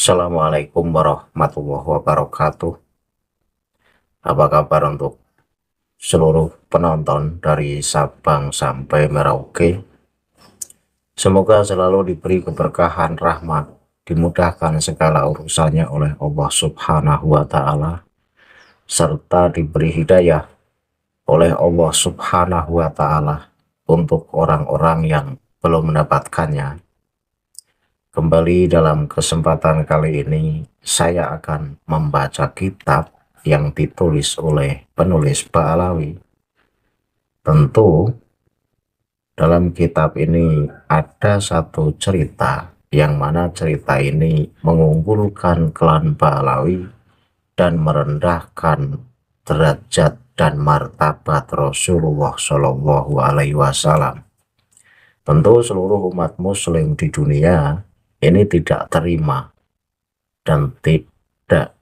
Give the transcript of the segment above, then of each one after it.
Assalamualaikum warahmatullahi wabarakatuh. Apa kabar untuk seluruh penonton dari Sabang sampai Merauke? Semoga selalu diberi keberkahan rahmat, dimudahkan segala urusannya oleh Allah Subhanahu wa Ta'ala, serta diberi hidayah oleh Allah Subhanahu wa Ta'ala untuk orang-orang yang belum mendapatkannya. Kembali dalam kesempatan kali ini, saya akan membaca kitab yang ditulis oleh penulis Ba'alawi. Tentu, dalam kitab ini ada satu cerita, yang mana cerita ini mengunggulkan klan Ba'alawi dan merendahkan derajat dan martabat Rasulullah Shallallahu Alaihi Wasallam. Tentu seluruh umat Muslim di dunia ini tidak terima dan tidak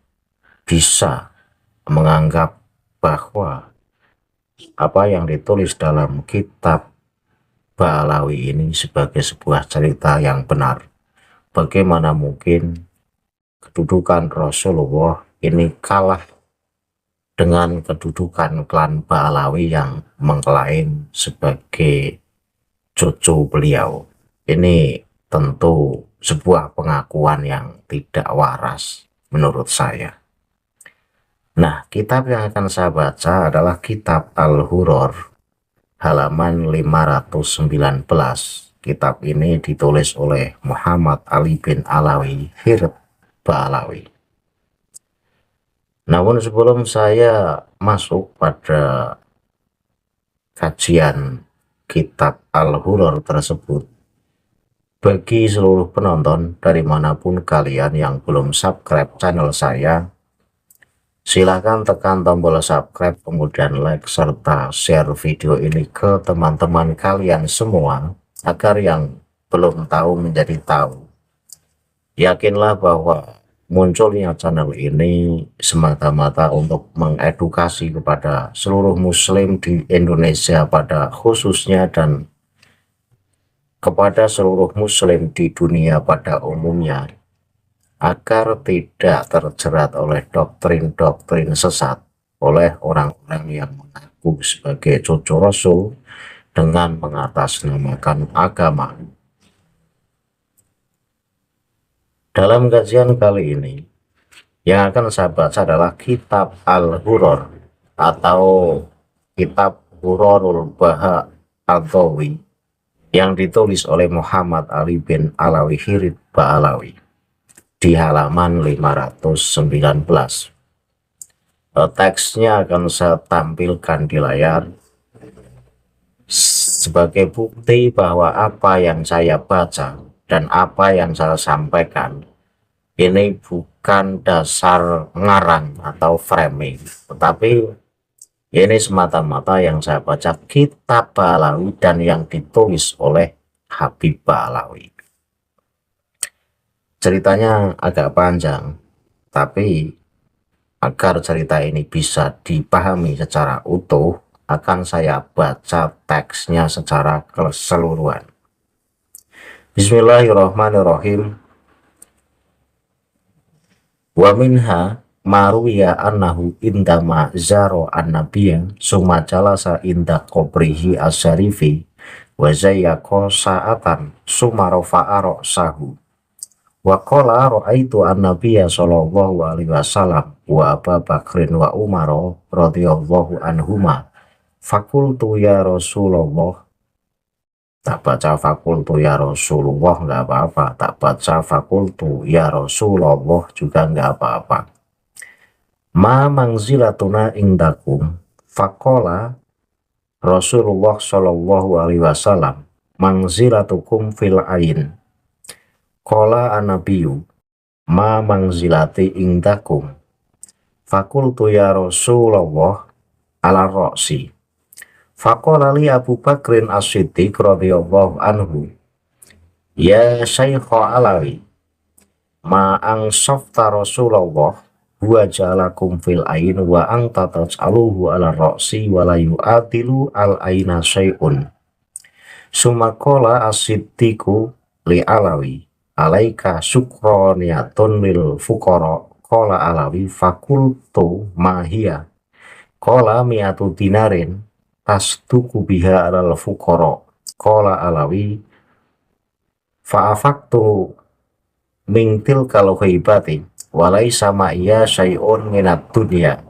bisa menganggap bahwa apa yang ditulis dalam kitab Ba'alawi ini sebagai sebuah cerita yang benar. Bagaimana mungkin kedudukan Rasulullah ini kalah dengan kedudukan klan Ba'alawi yang mengklaim sebagai cucu beliau. Ini tentu sebuah pengakuan yang tidak waras menurut saya. Nah, kitab yang akan saya baca adalah kitab Al-Huror halaman 519. Kitab ini ditulis oleh Muhammad Ali bin Alawi Hirt Ba'alawi. Namun sebelum saya masuk pada kajian kitab Al-Huror tersebut, bagi seluruh penonton dari manapun kalian yang belum subscribe channel saya, silakan tekan tombol subscribe, kemudian like, serta share video ini ke teman-teman kalian semua, agar yang belum tahu menjadi tahu. Yakinlah bahwa munculnya channel ini semata-mata untuk mengedukasi kepada seluruh muslim di Indonesia pada khususnya, dan kepada seluruh muslim di dunia pada umumnya, agar tidak terjerat oleh doktrin-doktrin sesat oleh orang-orang yang mengaku sebagai cucu Rasul dengan mengatasnamakan agama. Dalam kajian kali ini, yang akan saya baca adalah kitab Al-Huror atau kitab Hurorul Baha Al-Dhawi yang ditulis oleh Muhammad Ali bin Alawi Hirt Ba'alawi di halaman 519. Teksnya akan saya tampilkan di layar sebagai bukti bahwa apa yang saya baca dan apa yang saya sampaikan ini bukan dasar ngarang atau framing, tetapi ini semata-mata yang saya baca kitab Ba'alawi dan yang ditulis oleh Habib Ba'alawi. Ceritanya agak panjang, tapi agar cerita ini bisa dipahami secara utuh, akan saya baca teksnya secara keseluruhan. Bismillahirrahmanirrahim. Wa minha maruya annahu indama zaro an-nabiyya summa jalasa inda qabrihi asyarifi wa zayyaqo sa'atan summa rafa'a ra'sahu wa qala ra'aitu an-nabiyya sallallahu alaihi wasallam wa Abu Bakrin wa Umar radhiyallahu anhuma fakultu ya Rasulullah. Tak baca fakultu ya Rasulullah nggak apa-apa, tak baca fakultu ya Rasulullah juga nggak apa-apa. Ma mangzilatuna indakum faqala Rasulullah Shallallahu Alaihi Wasallam mangzilatukum fil ain qala an-nabiyyu ma mangzilati indakum fakultu ya Rasulullah ala roksi faqala li Abu Bakrin as-Siddiq radhiyallahu anhu ya Syaikha Alawi ma angsafta Rasulullah huwa jalakum fil ain wa anta taj'aluhu ala ra'si wa la yu'atilu al aina syai'un. Summa qala as-siddiqu li Alawi alaika syukroniyatun lil fuqara. Qala Alawi fakultu mahia. Qala mi'atu dinarin tasduku biha alal fuqara. Qala Alawi fa'afaktu mingtil kalau heibati walai sama iya syai'un minat dunia.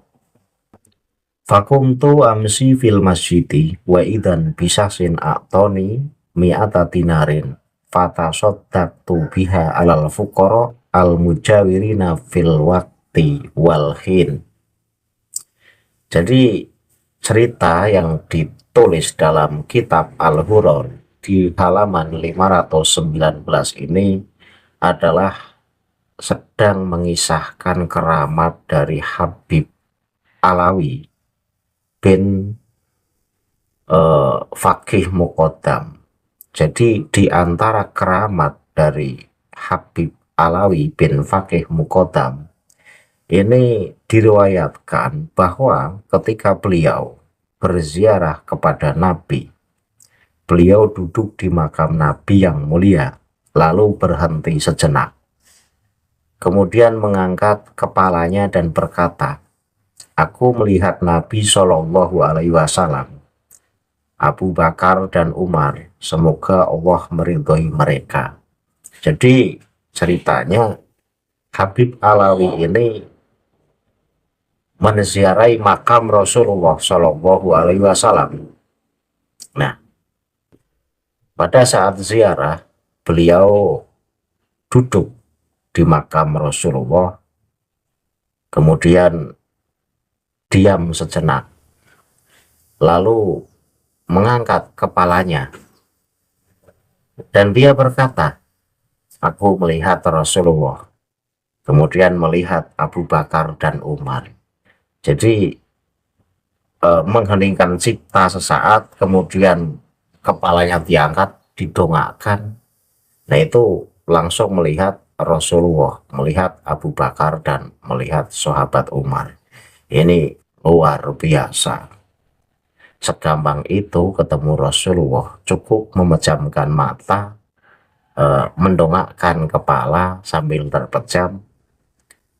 Fakumtu amsi fil masjidi wa idan bisasin a'toni mi'ata dinarin fatasoddaqtu biha alal fuqara al mujawirina fil wakti wal hin. Jadi cerita yang ditulis dalam kitab Al-Hurr di halaman 519 ini adalah sedang mengisahkan keramat dari Habib Alawi bin Faqih Muqaddam. Jadi di antara keramat dari Habib Alawi bin Faqih Muqaddam ini diriwayatkan bahwa ketika beliau berziarah kepada Nabi, beliau duduk di makam Nabi yang mulia, lalu berhenti sejenak. Kemudian mengangkat kepalanya dan berkata, "Aku melihat Nabi Shallallahu Alaihi Wasallam, Abu Bakar dan Umar, semoga Allah meridhoi mereka." Jadi ceritanya Habib Alawi ini menziarahi makam Rasulullah Shallallahu Alaihi Wasallam. Nah, pada saat ziarah beliau duduk di makam Rasulullah, kemudian diam sejenak, lalu mengangkat kepalanya dan dia berkata, "Aku melihat Rasulullah," kemudian melihat Abu Bakar dan Umar. Jadi mengheningkan cipta sesaat, kemudian kepalanya diangkat, didongakkan. Nah, itu langsung melihat Rasulullah, melihat Abu Bakar dan melihat sahabat Umar. Ini luar biasa. Segampang itu ketemu Rasulullah, cukup memejamkan mata, mendongakkan kepala sambil terpejam,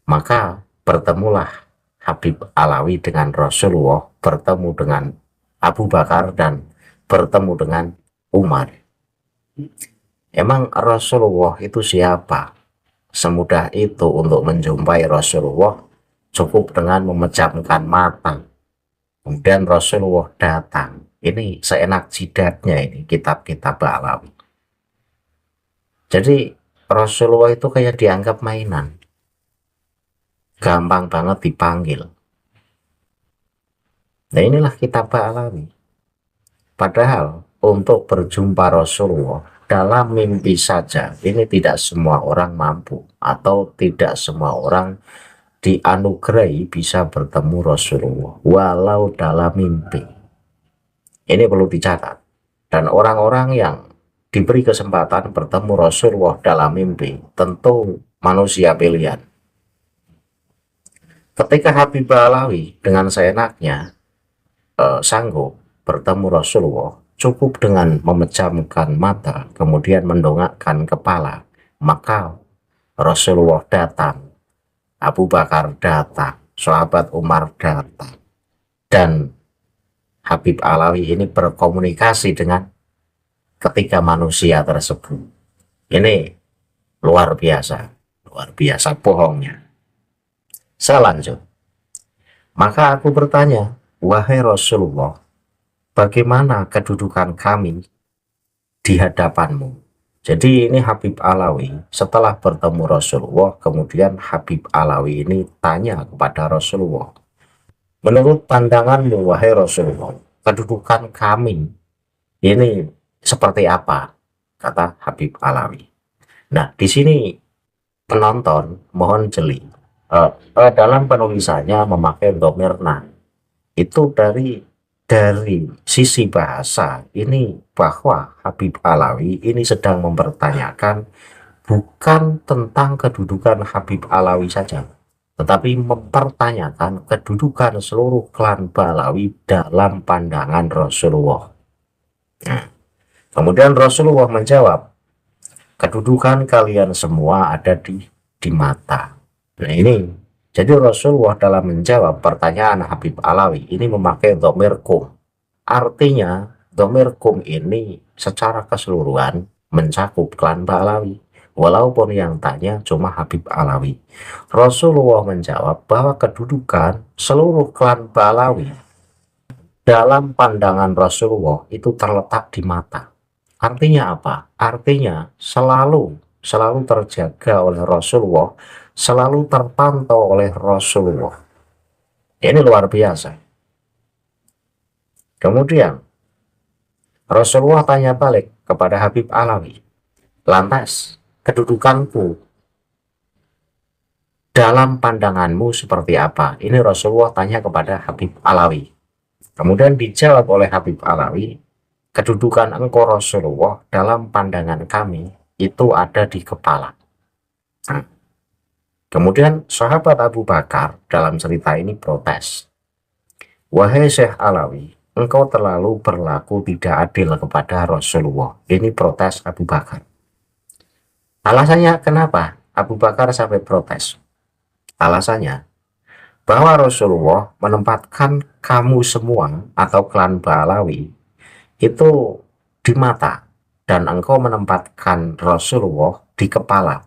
maka bertemulah Habib Alawi dengan Rasulullah, bertemu dengan Abu Bakar dan bertemu dengan Umar. Emang Rasulullah itu siapa? Semudah itu untuk menjumpai Rasulullah, cukup dengan memejamkan mata. Kemudian Rasulullah datang. Ini seenak jidatnya ini kitab-kitab Alawi. Jadi Rasulullah itu kayak dianggap mainan. Gampang banget dipanggil. Nah, inilah kitab Alawi. Padahal untuk berjumpa Rasulullah dalam mimpi saja, ini tidak semua orang mampu, atau tidak semua orang dianugerahi bisa bertemu Rasulullah walau dalam mimpi. Ini perlu dicatat. Dan orang-orang yang diberi kesempatan bertemu Rasulullah dalam mimpi tentu manusia pilihan. Ketika Habib Alawi dengan seenaknya sanggup bertemu Rasulullah, cukup dengan memejamkan mata, kemudian mendongakkan kepala, maka Rasulullah datang, Abu Bakar datang, sahabat Umar datang, dan Habib Alawi ini berkomunikasi dengan ketiga manusia tersebut. Ini luar biasa bohongnya. Saya lanjut. Maka aku bertanya, "Wahai Rasulullah, bagaimana kedudukan kami di hadapanmu?" Jadi ini Habib Alawi setelah bertemu Rasulullah, kemudian Habib Alawi ini tanya kepada Rasulullah, "Menurut pandanganmu, wahai Rasulullah, kedudukan kami ini seperti apa?" Kata Habib Alawi. Nah, di sini penonton mohon jeli. Dalam penulisannya memakai dhamir na. Itu dari sisi bahasa ini, bahwa Habib Alawi ini sedang mempertanyakan bukan tentang kedudukan Habib Alawi saja, tetapi mempertanyakan kedudukan seluruh klan Balawi dalam pandangan Rasulullah. Nah, kemudian Rasulullah menjawab, kedudukan kalian semua ada di mata. Nah ini, jadi Rasulullah dalam menjawab pertanyaan Habib Alawi ini memakai dhamir kum. Artinya, dhamir kum ini secara keseluruhan mencakup klan Alawi. Walaupun yang tanya cuma Habib Alawi. Rasulullah menjawab bahwa kedudukan seluruh klan Alawi dalam pandangan Rasulullah itu terletak di mata. Artinya apa? Artinya selalu terjaga oleh Rasulullah, selalu terpantau oleh Rasulullah. Ini luar biasa. Kemudian Rasulullah tanya balik kepada Habib Alawi, lantas kedudukanku dalam pandanganmu seperti apa? Ini Rasulullah tanya kepada Habib Alawi. Kemudian dijawab oleh Habib Alawi, kedudukan engkau Rasulullah dalam pandangan kami itu ada di kepala. Nah, kemudian sahabat Abu Bakar dalam cerita ini protes. Wahai Syekh Alawi, engkau terlalu berlaku tidak adil kepada Rasulullah. Ini protes Abu Bakar. Alasannya kenapa Abu Bakar sampai protes? Alasannya bahwa Rasulullah menempatkan kamu semua atau klan Ba'alawi itu di mata dan engkau menempatkan Rasulullah di kepala.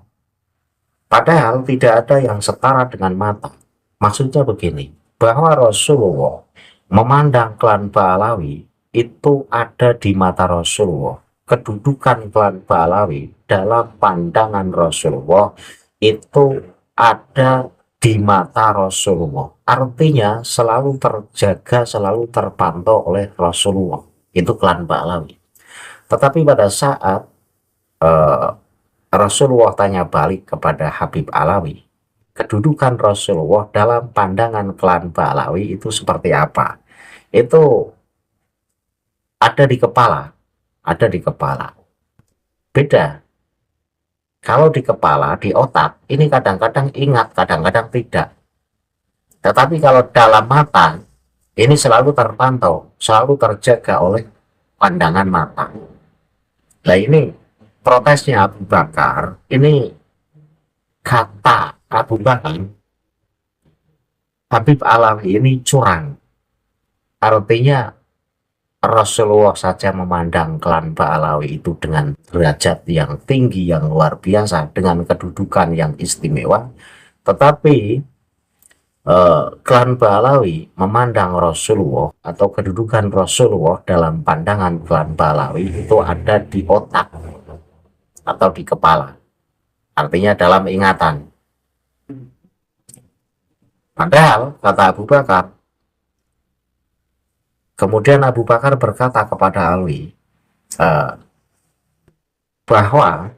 Padahal tidak ada yang setara dengan mata. Maksudnya begini, bahwa Rasulullah memandang klan Ba'alawi itu ada di mata Rasulullah. Kedudukan klan Ba'alawi dalam pandangan Rasulullah itu ada di mata Rasulullah. Artinya selalu terjaga, selalu terpantau oleh Rasulullah. Itu klan Ba'alawi. Tetapi pada saat Rasulullah tanya balik kepada Habib Alawi, kedudukan Rasulullah dalam pandangan klan Ba'alawi itu seperti apa? Itu ada di kepala, ada di kepala. Beda. Kalau di kepala, di otak, ini kadang-kadang ingat, kadang-kadang tidak. Tetapi kalau dalam mata, ini selalu terpantau, selalu terjaga oleh pandangan mata. Nah ini protesnya Abu Bakar, ini kata Abu Bakar, Habib Alawi ini curang. Artinya Rasulullah saja memandang klan Ba'alawi itu dengan derajat yang tinggi, yang luar biasa, dengan kedudukan yang istimewa. Tetapi klan Ba'alawi memandang Rasulullah atau kedudukan Rasulullah dalam pandangan klan Ba'alawi itu ada di otak atau di kepala. Artinya dalam ingatan. Padahal, kata Abu Bakar, kemudian Abu Bakar berkata kepada Ali bahwa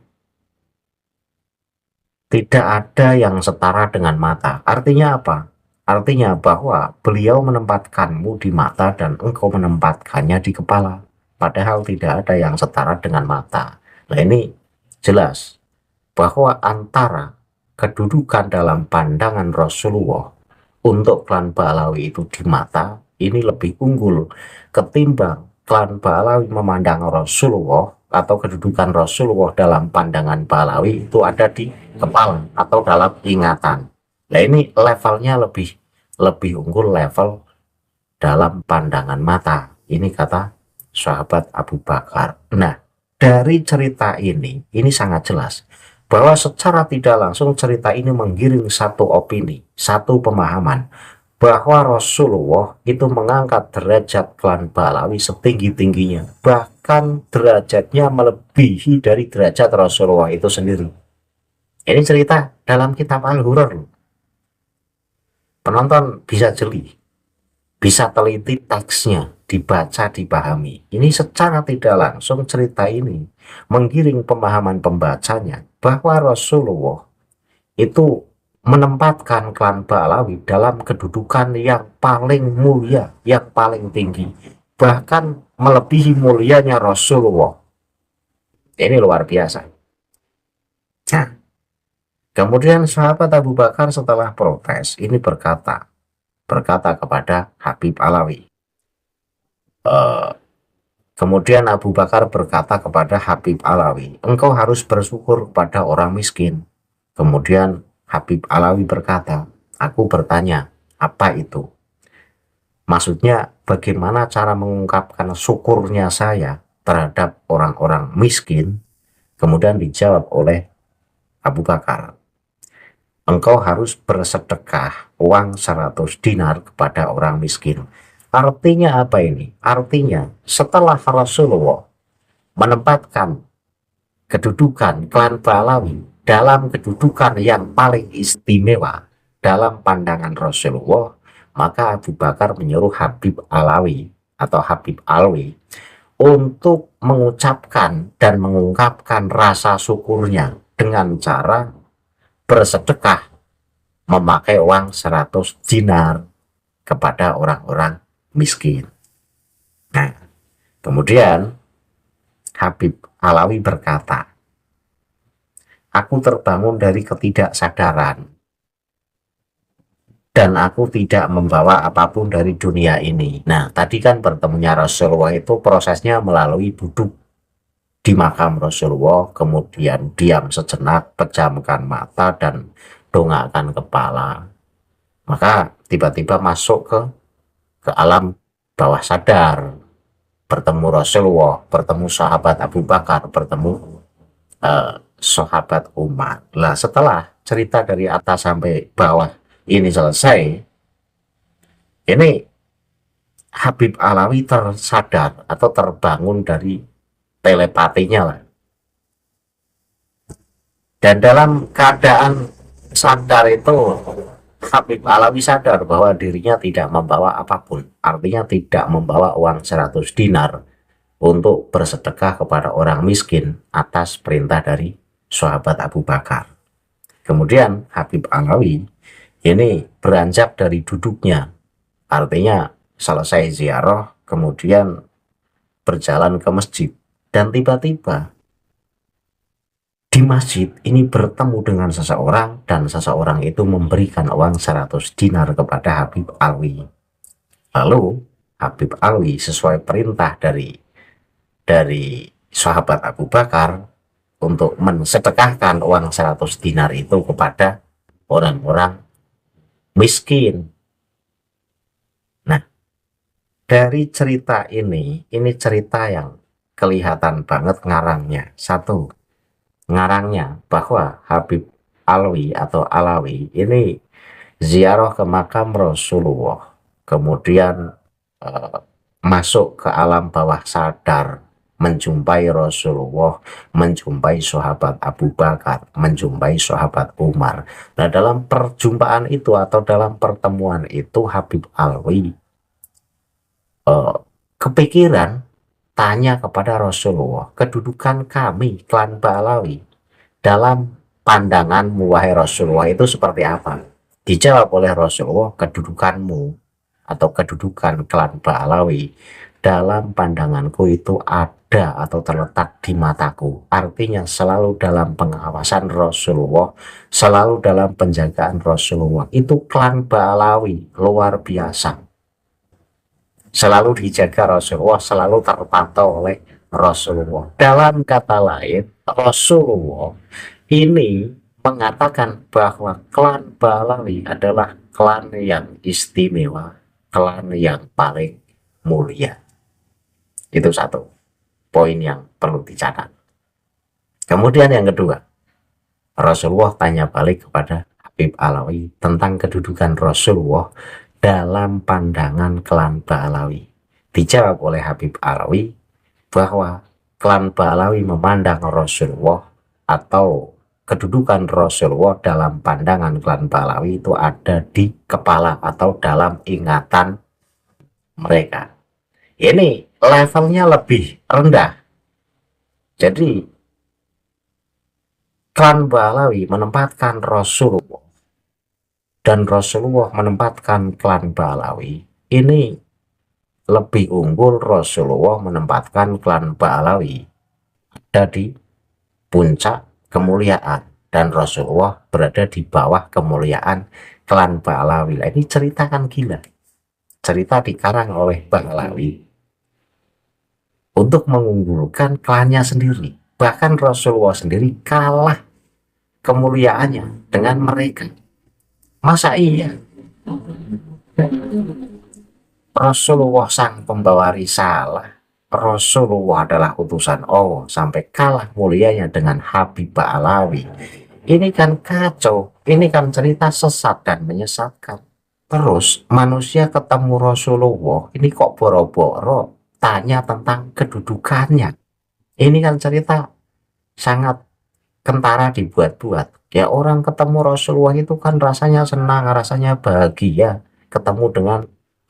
tidak ada yang setara dengan mata. Artinya apa? Artinya bahwa beliau menempatkanmu di mata dan engkau menempatkannya di kepala. Padahal tidak ada yang setara dengan mata. Nah ini jelas bahwa antara kedudukan dalam pandangan Rasulullah untuk klan Ba'alawi itu di mata, ini lebih unggul ketimbang klan Ba'alawi memandang Rasulullah atau kedudukan Rasulullah dalam pandangan Ba'alawi itu ada di kepala atau dalam ingatan. Nah ini levelnya lebih unggul level dalam pandangan mata. Ini kata sahabat Abu Bakar. Nah dari cerita ini sangat jelas bahwa secara tidak langsung cerita ini menggiring satu opini, satu pemahaman bahwa Rasulullah itu mengangkat derajat klan Ba'alawi setinggi-tingginya, bahkan derajatnya melebihi dari derajat Rasulullah itu sendiri. Ini cerita dalam kitab Al-Hurr. Penonton bisa jeli, bisa teliti teksnya, dibaca, dipahami. Ini secara tidak langsung cerita ini menggiring pemahaman pembacanya bahwa Rasulullah itu menempatkan klan Ba'alawi dalam kedudukan yang paling mulia, yang paling tinggi, bahkan melebihi mulianya Rasulullah. Ini luar biasa. Nah, kemudian sahabat Abu Bakar setelah protes ini berkata kepada Habib Alawi, Kemudian Abu Bakar berkata kepada Habib Alawi, engkau harus bersyukur kepada orang miskin. Kemudian Habib Alawi berkata, aku bertanya, apa itu? Maksudnya bagaimana cara mengungkapkan syukurnya saya terhadap orang-orang miskin? Kemudian dijawab oleh Abu Bakar, engkau harus bersedekah uang 100 dinar kepada orang miskin. Artinya apa ini? Artinya setelah Rasulullah menempatkan kedudukan klan Balawi dalam kedudukan yang paling istimewa dalam pandangan Rasulullah, maka Abu Bakar menyuruh Habib Alawi atau Habib Alwi untuk mengucapkan dan mengungkapkan rasa syukurnya dengan cara bersedekah memakai uang 100 dinar kepada orang-orang miskin. Nah, kemudian Habib Alawi berkata, aku terbangun dari ketidaksadaran dan aku tidak membawa apapun dari dunia ini. Nah, tadi kan bertemunya Rasulullah itu prosesnya melalui duduk di makam Rasulullah, kemudian diam sejenak, pejamkan mata dan dongakkan kepala. Maka tiba-tiba masuk ke alam bawah sadar, bertemu Rasulullah, bertemu sahabat Abu Bakar, bertemu sahabat Umar. Nah, setelah cerita dari atas sampai bawah ini selesai, ini Habib Alawi tersadar atau terbangun dari telepatinya lah. Dan dalam keadaan sadar itu, Habib Alawi sadar bahwa dirinya tidak membawa apapun. Artinya tidak membawa uang 100 dinar untuk bersedekah kepada orang miskin atas perintah dari sahabat Abu Bakar. Kemudian Habib Alawi ini beranjak dari duduknya. Artinya selesai ziarah, kemudian berjalan ke masjid. Dan tiba-tiba di masjid ini bertemu dengan seseorang dan seseorang itu memberikan uang 100 dinar kepada Habib Alwi. Lalu Habib Alwi sesuai perintah dari sahabat Abu Bakar untuk mensedekahkan uang 100 dinar itu kepada orang-orang miskin. Nah, dari cerita ini cerita yang kelihatan banget ngarangnya. Satu, ngarangnya bahwa Habib Alwi atau Alawi ini ziarah ke makam Rasulullah, kemudian masuk ke alam bawah sadar, menjumpai Rasulullah, menjumpai sahabat Abu Bakar, menjumpai sahabat Umar. Nah, dalam perjumpaan itu atau dalam pertemuan itu Habib Alwi kepikiran tanya kepada Rasulullah, kedudukan kami klan Balawi dalam pandanganmu wahai Rasulullah itu seperti apa? Dijawab oleh Rasulullah, kedudukanmu atau kedudukan klan Balawi dalam pandanganku itu ada atau terletak di mataku. Artinya selalu dalam pengawasan Rasulullah, selalu dalam penjagaan Rasulullah. Itu klan Balawi luar biasa. Selalu dijaga Rasulullah, selalu terpantau oleh Rasulullah. Dalam kata lain, Rasulullah ini mengatakan bahwa klan Balawi adalah klan yang istimewa, klan yang paling mulia. Itu satu poin yang perlu dicatat. Kemudian yang kedua, Rasulullah tanya balik kepada Habib Alawi tentang kedudukan Rasulullah dalam pandangan klan Balawi. Dijawab oleh Habib Alawi bahwa klan Balawi memandang Rasulullah atau kedudukan Rasulullah dalam pandangan klan Balawi itu ada di kepala atau dalam ingatan mereka. Ini levelnya lebih rendah. Jadi klan Balawi menempatkan Rasulullah dan Rasulullah menempatkan klan Balawi. Ini lebih unggul. Rasulullah menempatkan klan Balawi ada di puncak kemuliaan dan Rasulullah berada di bawah kemuliaan klan Balawi. Ini cerita kan gila, cerita dikarang oleh Balawi. untuk mengunggulkan klannya sendiri. Bahkan Rasulullah sendiri kalah kemuliaannya dengan mereka. Masa iya Rasulullah sang pembawa risalah, Rasulullah adalah utusan Allah, sampai kalah mulianya dengan Habib Alawi? Ini kan kacau, ini kan cerita sesat dan menyesatkan. Terus manusia ketemu Rasulullah, ini kok boro-boro tanya tentang kedudukannya. Ini kan cerita sangat kentara dibuat-buat. Ya, orang ketemu Rasulullah itu kan rasanya senang, rasanya bahagia, ketemu dengan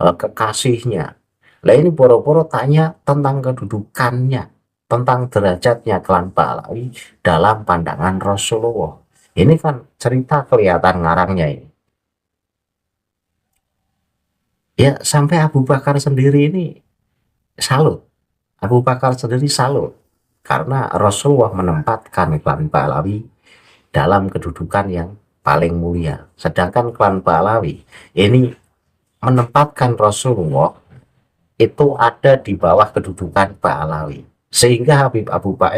kekasihnya. Lah ini boro-boro tanya tentang kedudukannya, tentang derajatnya klan Pahlawi dalam pandangan Rasulullah. Ini kan cerita kelihatan ngarangnya ini. Ya, sampai Abu Bakar sendiri ini salut. Abu Bakar sendiri salut karena Rasulullah menempatkan klan Pahlawi dalam kedudukan yang paling mulia. Sedangkan klan Pahlawi ini menempatkan Rasulullah itu ada di bawah kedudukan Pahlawi. Sehingga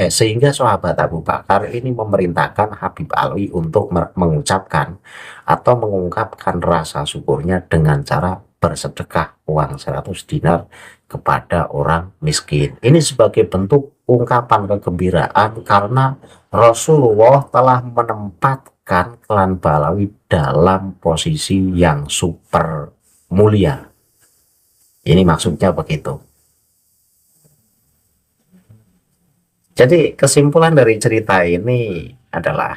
sehingga sahabat Abu Bakar ini memerintahkan Habib Alwi untuk mengucapkan atau mengungkapkan rasa syukurnya dengan cara bersedekah uang 100 dinar kepada orang miskin. Ini sebagai bentuk ungkapan kegembiraan karena Rasulullah telah menempatkan klan Pahlawi dalam posisi yang super mulia. Ini maksudnya begitu. Jadi kesimpulan dari cerita ini adalah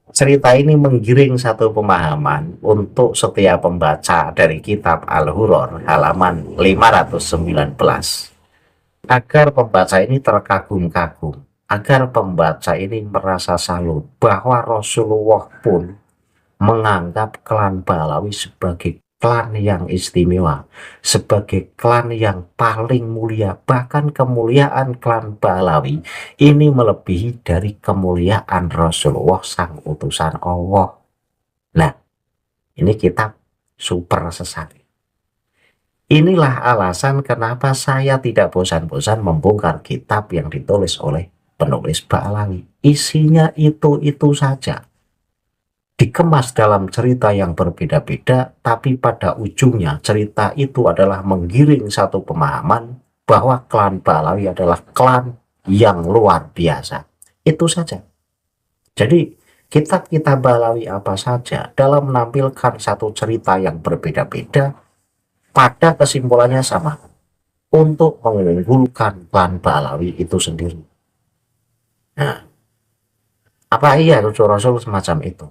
cerita ini menggiring satu pemahaman untuk setiap pembaca dari kitab Al-Hurr halaman 519 agar pembaca ini terkagum-kagum, agar pembaca ini merasa salut bahwa Rasulullah pun menganggap klan Pahlawi sebagai klan yang istimewa, sebagai klan yang paling mulia. Bahkan kemuliaan klan Pahlawi ini melebihi dari kemuliaan Rasulullah sang utusan Allah. Nah, ini kitab super sesat. Inilah alasan kenapa saya tidak bosan-bosan membongkar kitab yang ditulis oleh penulis Pahlawi. Isinya itu-itu saja, dikemas dalam cerita yang berbeda-beda, tapi pada ujungnya cerita itu adalah menggiring satu pemahaman bahwa klan Pahlawi adalah klan yang luar biasa. Itu saja. Jadi kitab-kitab Pahlawi apa saja dalam menampilkan satu cerita yang berbeda-beda, pada kesimpulannya sama, untuk mengunggulkan klan Pahlawi itu sendiri. Nah, apa iya cucu Rasul semacam itu?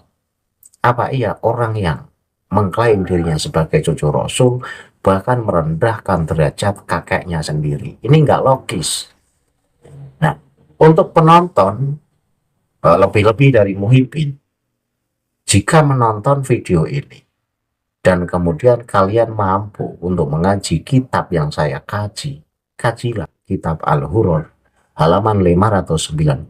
Apa iya orang yang mengklaim dirinya sebagai cucu Rasul bahkan merendahkan derajat kakeknya sendiri? Ini nggak logis. Nah, untuk penonton, lebih-lebih dari Muhyiddin, jika menonton video ini dan kemudian kalian mampu untuk mengaji kitab yang saya kaji, kajilah kitab Al-Hurr halaman 519.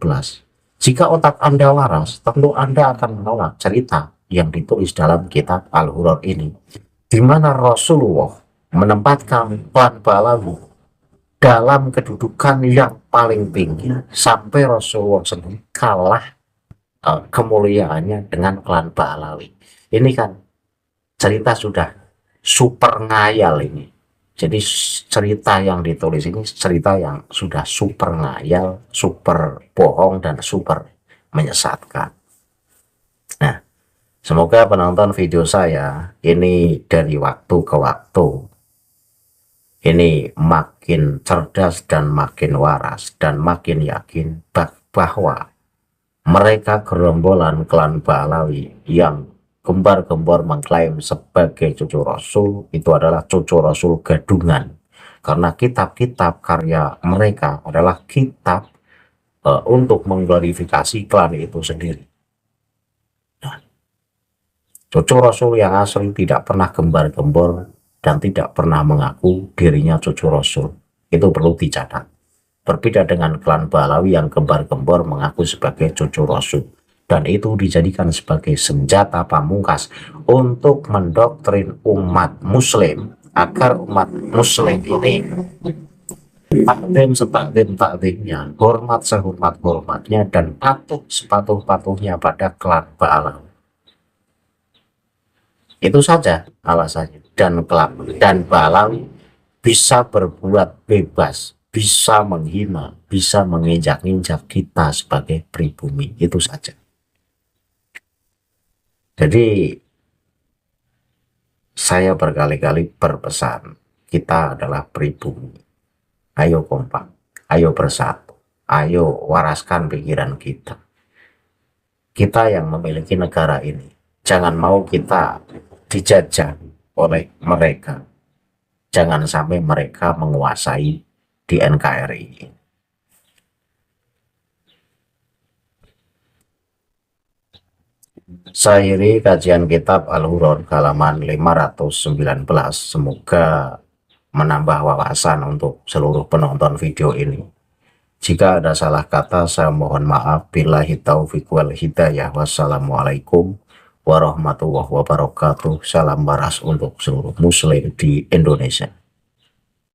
Jika otak Anda waras, tentu Anda akan menolak cerita yang ditulis dalam kitab Al-Hurr ini, di mana Rasulullah menempatkan klan Pahlawi dalam kedudukan yang paling tinggi sampai Rasulullah sendiri kalah kemuliaannya dengan klan Pahlawi. Ini kan cerita sudah super ngayal ini. Jadi cerita yang ditulis ini cerita yang sudah super ngayal, super bohong, dan super menyesatkan. Nah, semoga penonton video saya ini dari waktu ke waktu ini makin cerdas dan makin waras dan makin yakin bahwa mereka gerombolan klan Pahlawi yang gembar-gembor mengklaim sebagai cucu Rasul itu adalah cucu Rasul gadungan, karena kitab-kitab karya mereka adalah kitab untuk mengglorifikasi klan itu sendiri. Nah, cucu Rasul yang asli tidak pernah gembar-gembor dan tidak pernah mengaku dirinya cucu Rasul. Itu perlu dicatat. Berbeda dengan klan Pahlawi yang gembar-gembor mengaku sebagai cucu Rasul, dan itu dijadikan sebagai senjata pamungkas untuk mendoktrin umat muslim agar umat muslim ini takdim setakdim takdimnya, hormat sehormat hormatnya, dan patuh sepatuh patuhnya pada kelak Ba'alam. Itu saja alasannya. Dan kelak dan Ba'alam bisa berbuat bebas, bisa menghina, bisa menginjak-injak kita sebagai pribumi. Itu saja. Jadi saya berkali-kali berpesan, kita adalah pribumi. Ayo kompak, ayo bersatu, ayo waraskan pikiran kita. Kita yang memiliki negara ini, jangan mau kita dijajah oleh mereka. Jangan sampai mereka menguasai di NKRI. Saya akhiri kajian kitab Al-Huron halaman 519. Semoga menambah wawasan untuk seluruh penonton video ini. Jika ada salah kata, saya mohon maaf. Billahi taufiq wal hidayah. Wassalamualaikum warahmatullahi wabarakatuh. Salam waras untuk seluruh muslim di Indonesia.